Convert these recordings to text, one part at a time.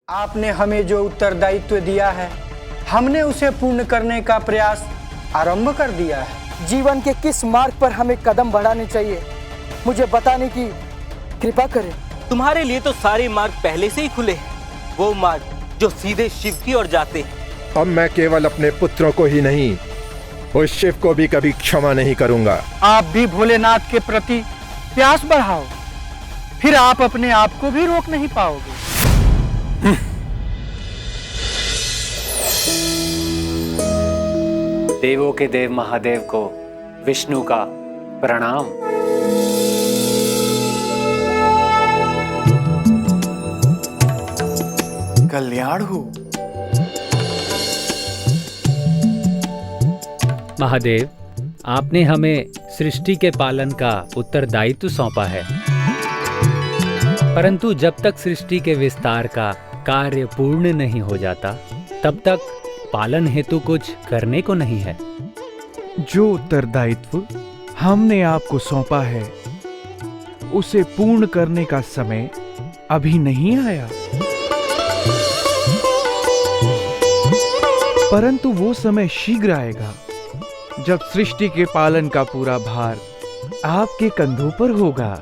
आपने हमें जो उत्तरदायित्व दिया है, हमने उसे पूर्ण करने का प्रयास आरंभ कर दिया है। जीवन के किस मार्ग पर हमें कदम बढ़ाने चाहिए, मुझे बताने की कृपा करें। तुम्हारे लिए तो सारे मार्ग पहले से ही खुले हैं, वो मार्ग जो सीधे शिव की ओर जाते हैं। अब मैं केवल अपने पुत्रों को ही नहीं, उस शिव को भी कभी क्षमा नहीं करूंगा। आप भी भोलेनाथ के प्रति प्यास बढ़ाओ, फिर आप अपने आप को भी रोक नहीं पाओगे। देवों के देव महादेव को विष्णु का प्रणाम। कल्याण हो। महादेव, आपने हमें सृष्टि के पालन का उत्तरदायित्व सौंपा है, परंतु जब तक सृष्टि के विस्तार का कार्य पूर्ण नहीं हो जाता, तब तक पालन हेतु कुछ करने को नहीं है। जो उत्तरदायित्व हमने आपको सौंपा है, उसे पूर्ण करने का समय अभी नहीं आया, परंतु वो समय शीघ्र आएगा जब सृष्टि के पालन का पूरा भार आपके कंधों पर होगा,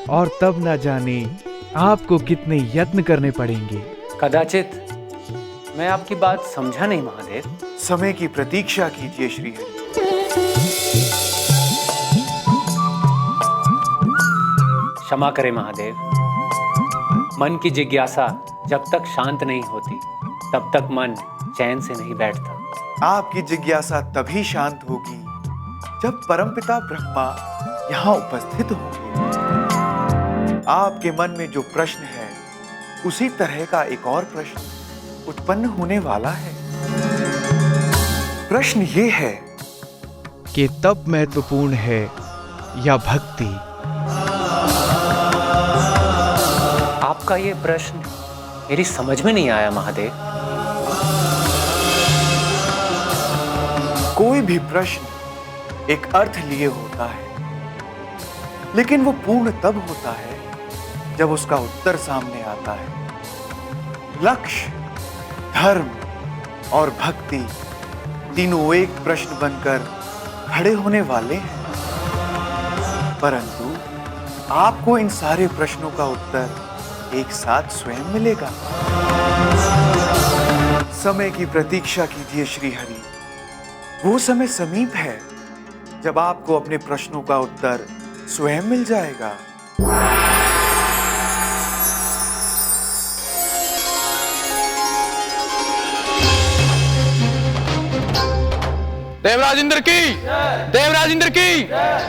और तब न जाने आपको कितने यत्न करने पड़ेंगे। कदाचित मैं आपकी बात समझा नहीं महादेव। समय की प्रतीक्षा कीजिए श्री हरि। क्षमा करें महादेव, मन की जिज्ञासा जब तक शांत नहीं होती, तब तक मन चैन से नहीं बैठता। आपकी जिज्ञासा तभी शांत होगी जब परमपिता ब्रह्मा यहाँ उपस्थित होंगे। आपके मन में जो प्रश्न है, उसी तरह का एक और प्रश्न उत्पन्न होने वाला है। प्रश्न ये है कि तप महत्वपूर्ण है या भक्ति? आपका ये प्रश्न मेरी समझ में नहीं आया महादेव। कोई भी प्रश्न एक अर्थ लिए होता है, लेकिन वो पूर्ण तब होता है जब उसका उत्तर सामने आता है। लक्ष्य, धर्म और भक्ति तीनों एक प्रश्न बनकर खड़े होने वाले हैं, परंतु आपको इन सारे प्रश्नों का उत्तर एक साथ स्वयं मिलेगा। समय की प्रतीक्षा कीजिए श्री हरि। वो समय समीप है जब आपको अपने प्रश्नों का उत्तर स्वयं मिल जाएगा। देवराज इंद्र की, देवराज इंद्र की,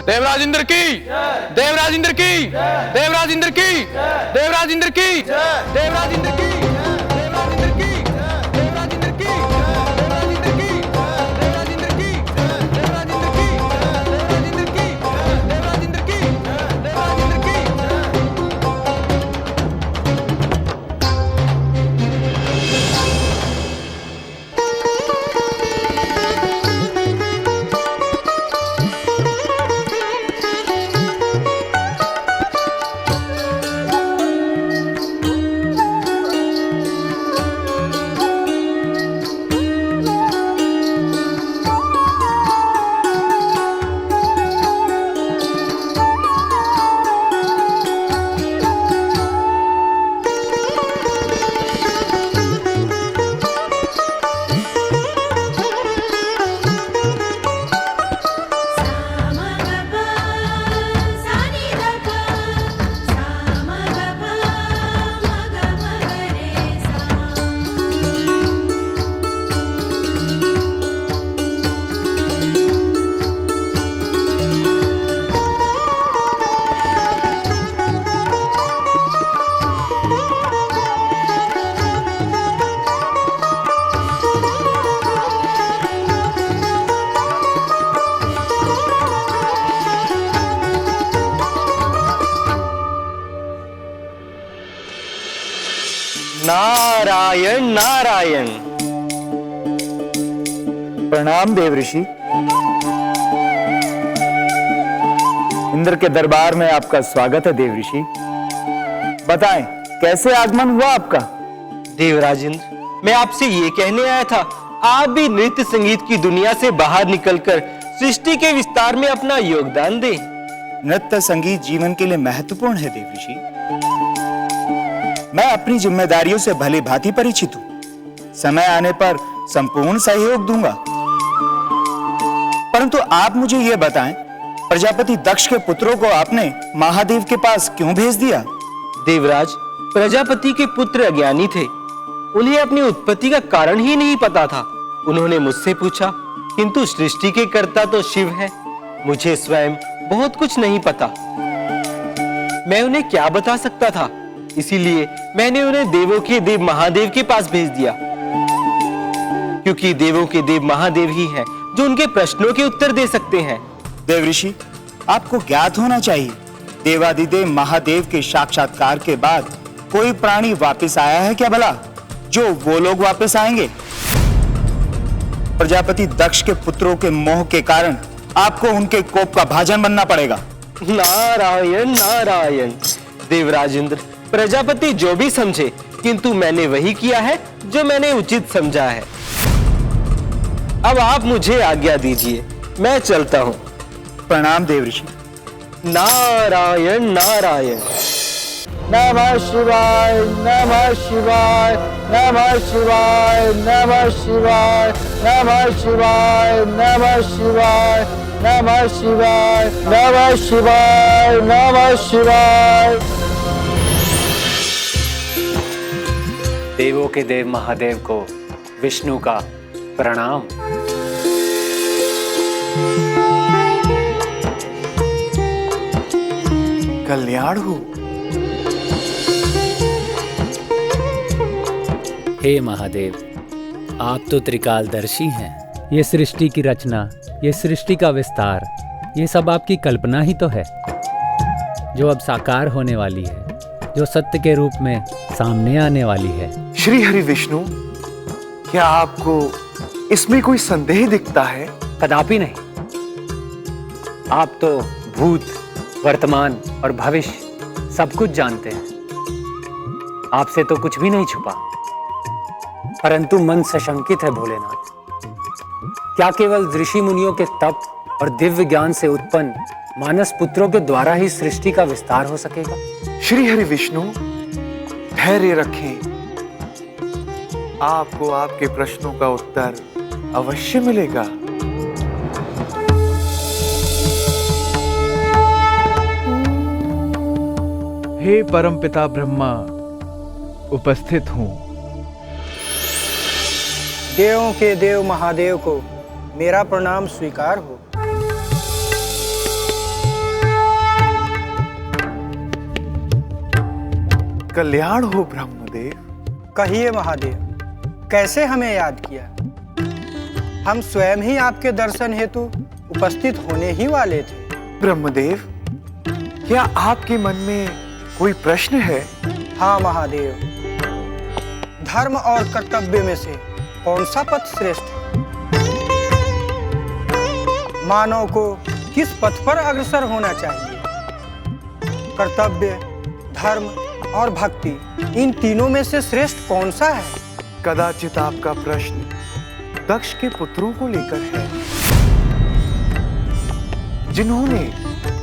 देवराज इंद्र की, देवराज इंद्र की, देवराज इंद्र की, देवराज इंद्र की, देवराज इंद्र की, देवराज इंद्र की, देवराज इंद्र की, देवराज इंद्र की, देवराज इंद्र की, देवराज इंद्र की, देवराज इंद्र की, देवराज इंद्र की, देवराज इंद्र की। नारायण नारायण। प्रणाम देव ऋषि। इंद्र के दरबार में आपका स्वागत है देव ऋषि। बताएं, कैसे आगमन हुआ आपका? देवराजेंद्र, मैं आपसे ये कहने आया था, आप भी नृत्य संगीत की दुनिया से बाहर निकलकर सृष्टि के विस्तार में अपना योगदान दें। नृत्य संगीत जीवन के लिए महत्वपूर्ण है देवऋषि। मैं अपनी जिम्मेदारियों से भली भांति परिचित हूं। समय आने पर संपूर्ण सहयोग दूंगा। परंतु आप मुझे यह बताएं, प्रजापति दक्ष के पुत्रों को आपने महादेव के पास क्यों भेज दिया? देवराज, प्रजापति के पुत्र अज्ञानी थे। उन्हें अपनी उत्पत्ति का कारण ही नहीं पता था। उन्होंने मुझसे पूछा, किंतु सृष्टि के कर्ता तो शिव है। मुझे स्वयं बहुत कुछ नहीं पता। मैं उन्हें क्या बता सकता था? इसीलिए मैंने उन्हें देवों के देव महादेव के पास भेज दिया, क्योंकि देवों के देव महादेव ही हैं जो उनके प्रश्नों के उत्तर दे सकते हैं। देवऋषि, आपको ज्ञात होना चाहिए, देवादिदेव महादेव के साक्षात्कार के बाद कोई प्राणी वापस आया है क्या भला, जो वो लोग वापस आएंगे? प्रजापति दक्ष के पुत्रों के मोह के कारण आपको उनके कोप का भाजन बनना पड़ेगा। नारायण नारायण। देवराजेंद्र, प्रजापति जो भी समझे, किंतु मैंने वही किया है जो मैंने उचित समझा है। अब आप मुझे आज्ञा दीजिए, मैं चलता हूं। प्रणाम देवऋषि। नारायण नारायण। नमः शिवाय, नमः शिवाय, नमः शिवाय, नमः शिवाय, नमः शिवाय, नमः शिवाय, नमः शिवाय, नमः शिवाय, नमः शिवाय। देवों के देव महादेव को विष्णु का प्रणाम। कल्याण हो। हे महादेव, आप तो त्रिकालदर्शी हैं। ये सृष्टि की रचना, ये सृष्टि का विस्तार, ये सब आपकी कल्पना ही तो है, जो अब साकार होने वाली है, जो सत्य के रूप में सामने आने वाली है। श्री हरि विष्णु, क्या आपको इसमें कोई संदेह दिखता है? कदापि नहीं। आप तो भूत, वर्तमान और भविष्य सब कुछ जानते हैं। आपसे तो कुछ भी नहीं छुपा, परंतु मन सशंकित है भोलेनाथ। क्या केवल ऋषि मुनियों के तप और दिव्य ज्ञान से उत्पन्न मानस पुत्रों के द्वारा ही सृष्टि का विस्तार हो सकेगा? श्री हरि विष्णु, धैर्य रखें। आपको आपके प्रश्नों का उत्तर अवश्य मिलेगा। हे परमपिता ब्रह्मा, उपस्थित हूँ। देवों के देव महादेव को मेरा प्रणाम स्वीकार हो। कल्याण हो ब्रह्मदेव। कहिए महादेव, कैसे हमें याद किया? हम स्वयं ही आपके दर्शन हेतु उपस्थित होने ही वाले थे। ब्रह्मदेव, क्या आपके मन में कोई प्रश्न है? हाँ महादेव, धर्म और कर्तव्य में से कौन सा पथ श्रेष्ठ है? मानव को किस पथ पर अग्रसर होना चाहिए? कर्तव्य, धर्म और भक्ति, इन तीनों में से श्रेष्ठ कौन सा है? कदाचित आपका प्रश्न दक्ष के पुत्रों को लेकर है, जिन्होंने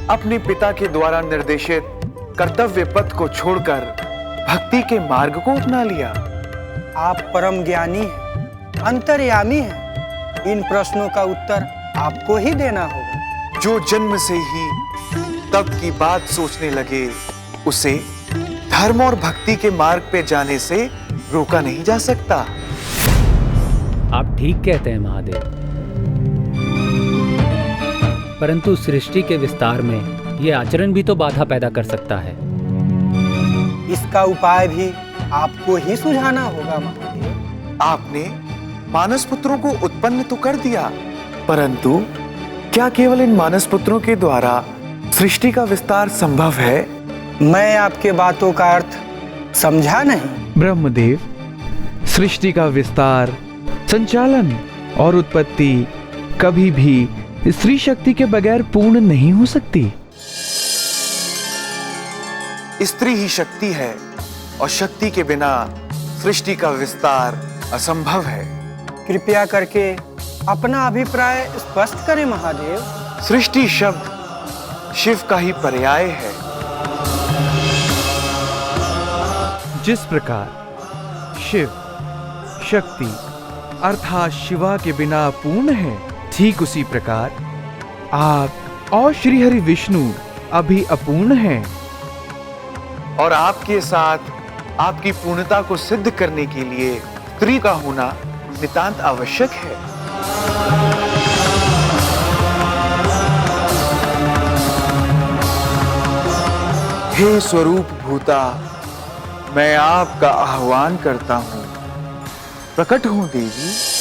अपने पिता के द्वारा निर्देशित कर्तव्य पथ को छोड़कर भक्ति के मार्ग को अपना लिया। आप परम ज्ञानी हैं, अंतर्यामी हैं। इन प्रश्नों का उत्तर आपको ही देना होगा। जो जन्म से ही तप की बात सोचने लगे, उसे धर्म और भक्ति के मार्ग पे जाने से रोका नहीं जा सकता। आप ठीक कहते हैं महादेव, परंतु सृष्टि के विस्तार में ये आचरण भी तो बाधा पैदा कर सकता है। इसका उपाय भी आपको ही सुझाना होगा महादेव। आपने मानस पुत्रों को उत्पन्न तो कर दिया, परंतु क्या केवल इन मानस पुत्रों के द्वारा सृष्टि का विस्तार संभव है? मैं आपके बातों का अर्थ समझा नहीं। ब्रह्मदेव, सृष्टि का विस्तार, संचालन और उत्पत्ति कभी भी स्त्री शक्ति के बगैर पूर्ण नहीं हो सकती। स्त्री ही शक्ति है और शक्ति के बिना सृष्टि का विस्तार असंभव है। कृपया करके अपना अभिप्राय स्पष्ट करें महादेव। सृष्टि शब्द शिव का ही पर्याय है। जिस प्रकार शिव शक्ति अर्थात शिवा के बिना पूर्ण है, ठीक उसी प्रकार आप और श्री हरि विष्णु अभी अपूर्ण हैं। और आपके साथ आपकी पूर्णता को सिद्ध करने के लिए स्त्री का होना नितांत आवश्यक है। हे स्वरूप भूता, मैं आपका आह्वान करता हूं, प्रकट हूं देवी।